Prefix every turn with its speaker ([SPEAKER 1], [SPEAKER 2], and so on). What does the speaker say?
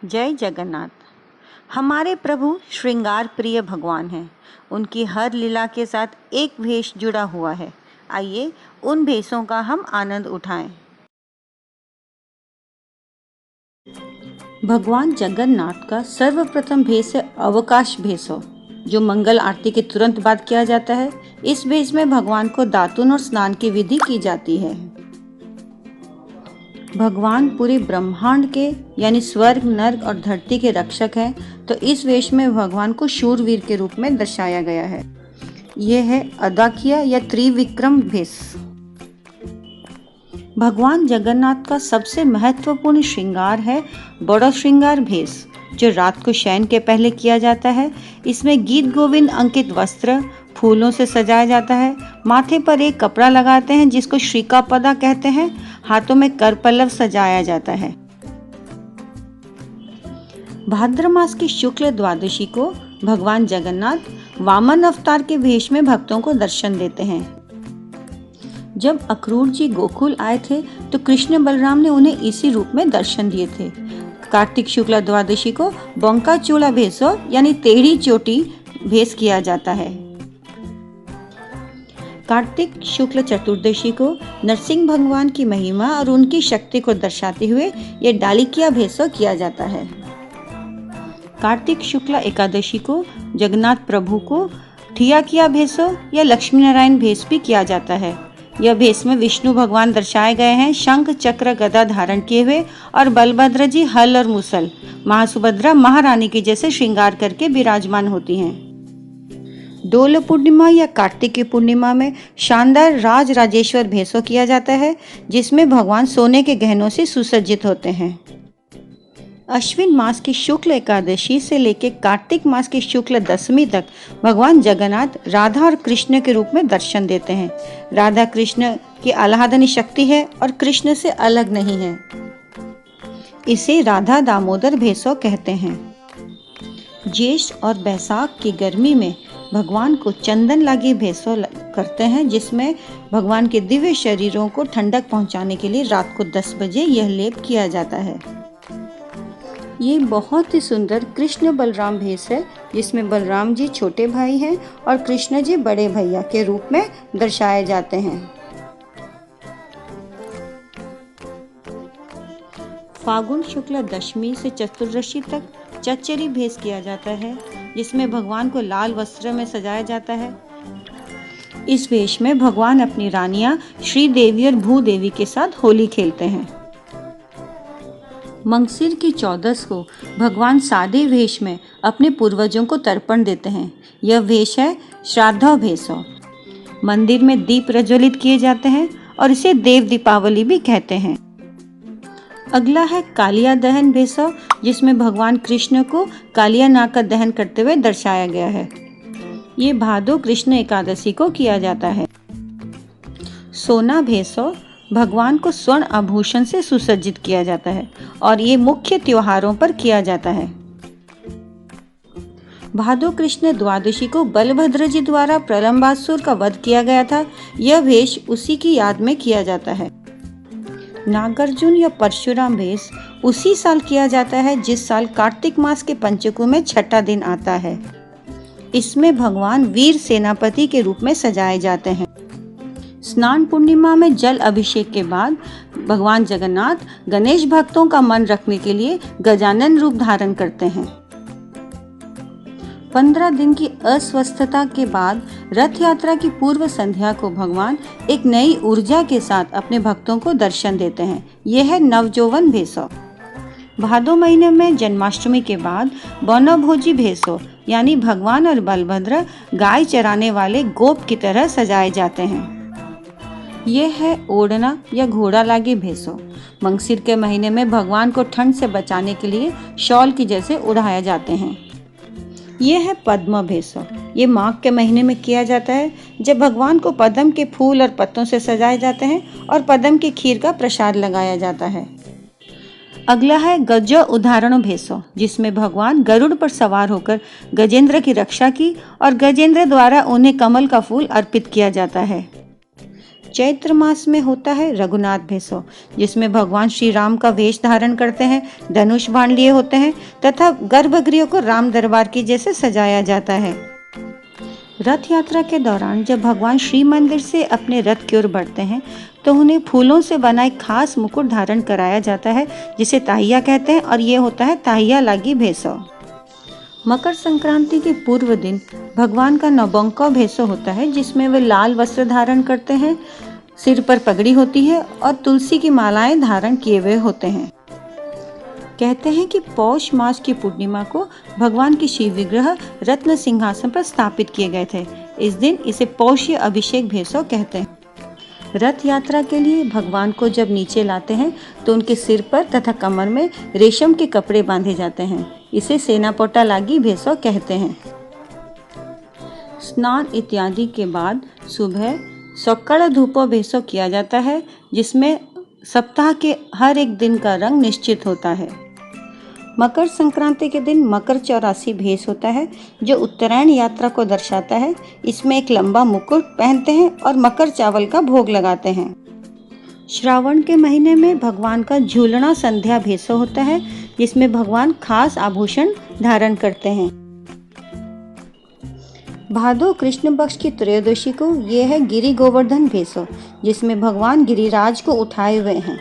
[SPEAKER 1] जय जगन्नाथ। हमारे प्रभु श्रृंगार प्रिय भगवान हैं। उनकी हर लीला के साथ एक भेष जुड़ा हुआ है। आइए उन भेषों का हम आनंद उठाएं। भगवान जगन्नाथ का सर्वप्रथम भेष है अवकाश भेष, जो मंगल आरती के तुरंत बाद किया जाता है। इस भेष में भगवान को दातुन और स्नान की विधि की जाती है। भगवान पूरे ब्रह्मांड के यानी स्वर्ग, नर्क और धरती के रक्षक हैं, तो इस वेश में भगवान को शूरवीर के रूप में दर्शाया गया है। यह है अदाकिया या त्रिविक्रम भेष। भगवान जगन्नाथ का सबसे महत्वपूर्ण श्रृंगार है बड़ा श्रृंगार भेष, जो रात को शयन के पहले किया जाता है। इसमें गीत गोविंद अंकित वस्त्र फूलों से सजाया जाता है। माथे पर एक कपड़ा लगाते हैं जिसको श्रीकापदा कहते हैं। हाथों में कर पल्लव सजाया जाता है। भाद्र मास की शुक्ल द्वादशी को भगवान जगन्नाथ वामन अवतार के भेष में भक्तों को दर्शन देते हैं। जब अक्रूर जी गोकुल आए थे तो कृष्ण बलराम ने उन्हें इसी रूप में दर्शन दिए थे। कार्तिक शुक्ला द्वादशी को बंका चूड़ा भेष यानी टेढ़ी चोटी भेष किया जाता है। कार्तिक शुक्ल चतुर्दशी को नरसिंह भगवान की महिमा और उनकी शक्ति को दर्शाते हुए ये डालिकिया भेष किया जाता है। कार्तिक शुक्ला एकादशी को जगन्नाथ प्रभु को ठियाकिया भेष या लक्ष्मी नारायण भेष भी किया जाता है। यह भेष में विष्णु भगवान दर्शाए गए हैं, शंख चक्र गदा धारण किए हुए, और बलभद्र जी हल और मुसल, महासुभद्रा महारानी के जैसे श्रृंगार करके विराजमान होती हैं। डोल पूर्णिमा या कार्तिक की पूर्णिमा में शानदार राज राजेश्वर भेष किया जाता है, जिसमें भगवान सोने के गहनों से सुसज्जित होते हैं। अश्विन मास की शुक्ल एकादशी से लेकर कार्तिक मास की शुक्ल दशमी तक भगवान जगन्नाथ राधा और कृष्ण के रूप में दर्शन देते हैं। राधा कृष्ण की आह्लादनी शक्ति है और कृष्ण से अलग नहीं है। इसे राधा दामोदर भेष कहते हैं। ज्येष्ठ और बैसाख की गर्मी में भगवान को चंदन लागी भेष करते हैं, जिसमें भगवान के दिव्य शरीरों को ठंडक पहुंचाने के लिए रात को 10 बजे यह लेप किया जाता है। ये बहुत ही सुंदर कृष्ण बलराम भेष है, जिसमें बलराम जी छोटे भाई हैं और कृष्ण जी बड़े भैया के रूप में दर्शाए जाते हैं। फागुन शुक्ला दशमी से चतुर्दशी तक चच्चरी भेष किया जाता है, जिसमें भगवान को लाल वस्त्र में सजाया जाता है। इस भेष में भगवान अपनी रानियां श्रीदेवी और भूदेवी के साथ होली खेलते हैं। मंगसिर की 14 को भगवान सादे भेष में अपने पूर्वजों को तर्पण देते हैं। यह भेष है श्राद्ध भेष। मंदिर में दीप प्रज्वलित किए जाते हैं और इसे देव दीपावली भी कहते हैं। अगला है कालिया दहन भेष, जिसमें भगवान कृष्ण को कालिया नाग का दहन करते हुए दर्शाया गया है। ये भादो कृष्ण एकादशी को किया जाता है। सोना भेष भगवान को स्वर्ण आभूषण से सुसज्जित किया जाता है और ये मुख्य त्योहारों पर किया जाता है। भादो कृष्ण द्वादशी को बलभद्र जी द्वारा प्रलंबासुर का वध किया गया था। यह भेष उसी की याद में किया जाता है। नागार्जुन या परशुराम भेष उसी साल किया जाता है जिस साल कार्तिक मास के पंचकू में छठा दिन आता है। इसमें भगवान वीर सेनापति के रूप में सजाए जाते हैं। स्नान पूर्णिमा में जल अभिषेक के बाद भगवान जगन्नाथ गणेश भक्तों का मन रखने के लिए गजानन रूप धारण करते हैं। 15 दिन की अस्वस्थता के बाद रथ यात्रा की पूर्व संध्या को भगवान एक नई ऊर्जा के साथ अपने भक्तों को दर्शन देते हैं। यह है नवजौवन भेष। भादो महीने में जन्माष्टमी के बाद बनभोजी भेष यानी भगवान और बलभद्र गाय चराने वाले गोप की तरह सजाए जाते हैं। यह है ओढ़ना या घोड़ा लागी भेष। मंगसिर के महीने में भगवान को ठंड से बचाने के लिए शॉल की जैसे उड़ाया जाते हैं। यह है पद्म भेष। ये माघ के महीने में किया जाता है, जब भगवान को पद्म के फूल और पत्तों से सजाए जाते हैं और पद्म की खीर का प्रसाद लगाया जाता है। अगला है गज उदाहरण भेष, जिसमें भगवान गरुड़ पर सवार होकर गजेंद्र की रक्षा की और गजेंद्र द्वारा उन्हें कमल का फूल अर्पित किया जाता है। चैत्र मास में होता है रघुनाथ भेसो, जिसमें भगवान श्री राम का वेश धारण करते हैं, धनुष बाण लिए होते हैं तथा गर्भगृह को राम दरबार की जैसे सजाया जाता है। रथ यात्रा के दौरान जब भगवान श्री मंदिर से अपने रथ की ओर बढ़ते हैं तो उन्हें फूलों से बना एक खास मुकुट धारण कराया जाता है, जिसे ताहिया कहते हैं, और ये होता है ताहिया लागी भेसो। मकर संक्रांति के पूर्व दिन भगवान का नौबंका भेसो होता है, जिसमें वे लाल वस्त्र धारण करते हैं, सिर पर पगड़ी होती है और तुलसी की मालाएं धारण किए हुए होते हैं। कहते हैं कि पौष मास की पूर्णिमा को भगवान के शिव विग्रह रत्न सिंहासन पर स्थापित किए गए थे। इस दिन इसे पौष्य अभिषेक भेसो कहते हैं। रथ यात्रा के लिए भगवान को जब नीचे लाते हैं तो उनके सिर पर तथा कमर में रेशम के कपड़े बांधे जाते हैं। इसे सेनापोटा लागी भेसो कहते हैं। स्नान इत्यादि के बाद सुबह सौक्कड़ धूपो भेसो किया जाता है, जिसमें सप्ताह के हर एक दिन का रंग निश्चित होता है। मकर संक्रांति के दिन मकर चौरासी भेस होता है, जो उत्तरायण यात्रा को दर्शाता है। इसमें एक लंबा मुकुट पहनते हैं और मकर चावल का भोग लगाते हैं। श्रावण के महीने में भगवान का झूलना संध्या भेसो होता है, जिसमें भगवान खास आभूषण धारण करते हैं। भादो कृष्ण पक्ष की त्रयोदशी को यह है गिरि गोवर्धन भेसो, जिसमें भगवान गिरिराज को उठाए हुए हैं।